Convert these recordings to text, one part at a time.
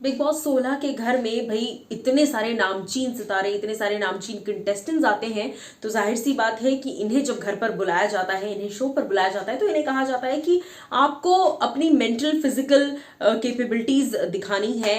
Big boss 16 के घर में भाई इतने सारे नामचीन सितारे, इतने सारे नामचीन कंटेस्टेंट्स आते हैं, तो जाहिर सी बात है कि इन्हें जब घर पर बुलाया जाता है, इन्हें शो पर बुलाया जाता है, तो इन्हें कहा जाता है कि आपको अपनी मेंटल फिजिकल कैपेबिलिटीज दिखानी है,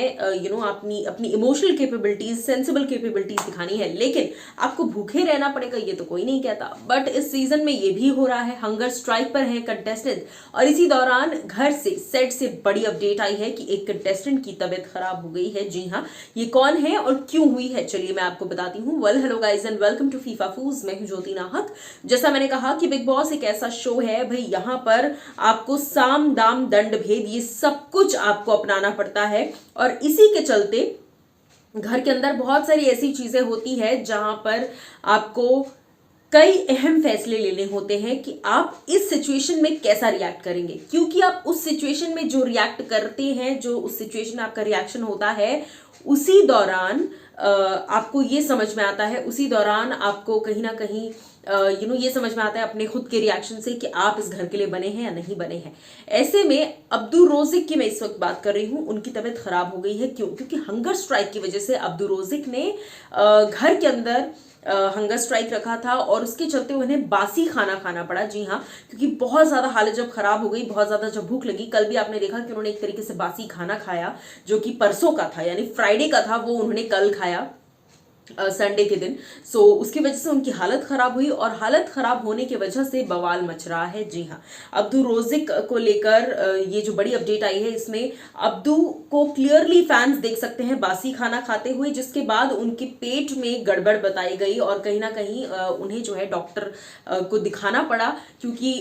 अपनी अपनी इमोशनल कैपेबिलिटीज, सेंसिबल कैपेबिलिटीज दिखानी है, लेकिन आपको भूखे रहना पड़ेगा, ये तो कोई नहीं कहता। बट इस सीजन में ये भी हो रहा है, हंगर स्ट्राइक पर है कंटेस्टेंट, और इसी दौरान घर से सेट से बड़ी अपडेट आई है कि एक कंटेस्टेंट की तबीयत खराब हो गई है। जी हाँ, ये कौन है और क्यों हुई है, चलिए मैं आपको बताती हूँ। Well, hello guys and welcome to FIFA फूज। मैं हूँ ज्योति नाहक। जैसा मैंने कहा कि बिग बॉस एक ऐसा शो है भाई, यहाँ पर आपको साम दाम दंड भेद ये सब कुछ आपको अपनाना पड़ता है, और इसी के चलते घर के अंदर बहुत सारी ऐसी चीजें होती है जहां पर आपको कई अहम फैसले लेने होते हैं कि आप इस सिचुएशन में कैसा रिएक्ट करेंगे, क्योंकि आप उस सिचुएशन में जो रिएक्ट करते हैं, जो उस सिचुएशन में आपका रिएक्शन होता है, उसी दौरान आपको ये समझ में आता है, उसी दौरान आपको कहीं ना कहीं ये समझ में आता है अपने खुद के रिएक्शन से कि आप इस घर के लिए बने हैं या नहीं बने हैं। ऐसे में अब्दू रोजिक की मैं इस वक्त बात कर रही हूं, उनकी तबीयत खराब हो गई है। क्यों? क्योंकि हंगर स्ट्राइक की वजह से अब्दू रोजिक ने घर के अंदर हंगर स्ट्राइक रखा था, और उसके चलते उन्हें बासी खाना खाना पड़ा। जी हाँ, क्योंकि बहुत ज्यादा हालत जब खराब हो गई, बहुत ज्यादा जब भूख लगी, कल भी आपने देखा कि उन्होंने एक तरीके से बासी खाना खाया, जो कि परसों का था, यानी फ्राइडे का था, वो उन्होंने कल खाया संडे के दिन। सो उसकी वजह से उनकी हालत खराब हुई, और हालत खराब होने की वजह से बवाल मच रहा है। जी हाँ, अब्दू रोजिक को लेकर ये जो बड़ी अपडेट आई है, इसमें अब्दू को क्लियरली फैंस देख सकते हैं बासी खाना खाते हुए, जिसके बाद उनके पेट में गड़बड़ बताई गई, और कहीं ना कहीं उन्हें जो है डॉक्टर को दिखाना पड़ा, क्योंकि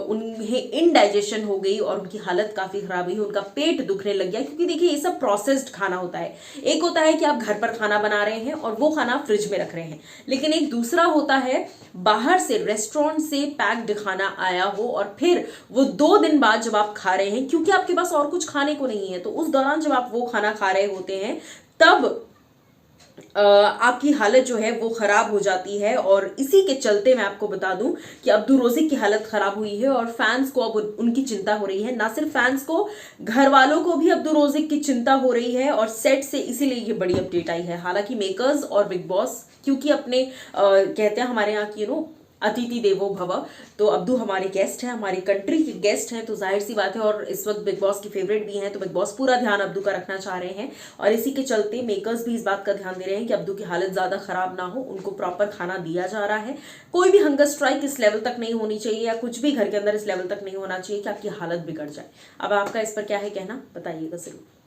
उन्हें इनडाइजेशन हो गई और उनकी हालत काफी खराब हुई, उनका पेट दुखने लग गया। क्योंकि देखिए, ये सब प्रोसेस्ड खाना होता है। एक होता है कि आप घर पर खाना बना रहे हैं और वो खाना फ्रिज में रख रहे हैं, लेकिन एक दूसरा होता है बाहर से रेस्टोरेंट से पैक्ड खाना आया हो, और फिर वो 2 दिन बाद जब आप खा रहे हैं, क्योंकि आपके पास और कुछ खाने को नहीं है, तो उस दौरान जब आप वो खाना खा रहे होते हैं, तब आपकी हालत जो है वो खराब हो जाती है। और इसी के चलते मैं आपको बता दूं कि अब्दू रोजिक की हालत खराब हुई है, और फैंस को अब उनकी चिंता हो रही है। ना सिर्फ फैंस को, घर वालों को भी अब्दू रोजिक की चिंता हो रही है, और सेट से इसीलिए ये बड़ी अपडेट आई है। हालांकि मेकर्स और बिग बॉस, क्योंकि अपने कहते हैं हमारे यहाँ की अतिथि देवो भव, तो अब्दू हमारे गेस्ट हैं, हमारी कंट्री के गेस्ट हैं, तो जाहिर सी बात है, और इस वक्त बिग बॉस की फेवरेट भी हैं, तो बिग बॉस पूरा ध्यान अब्दू का रखना चाह रहे हैं, और इसी के चलते मेकर्स भी इस बात का ध्यान दे रहे हैं कि अब्दू की हालत ज्यादा खराब ना हो, उनको प्रॉपर खाना दिया जा रहा है। कोई भी हंगर स्ट्राइक इस लेवल तक नहीं होनी चाहिए, या कुछ भी घर के अंदर इस लेवल तक नहीं होना चाहिए कि आपकी हालत बिगड़ जाए। अब आपका इस पर क्या है कहना, बताइएगा जरूर।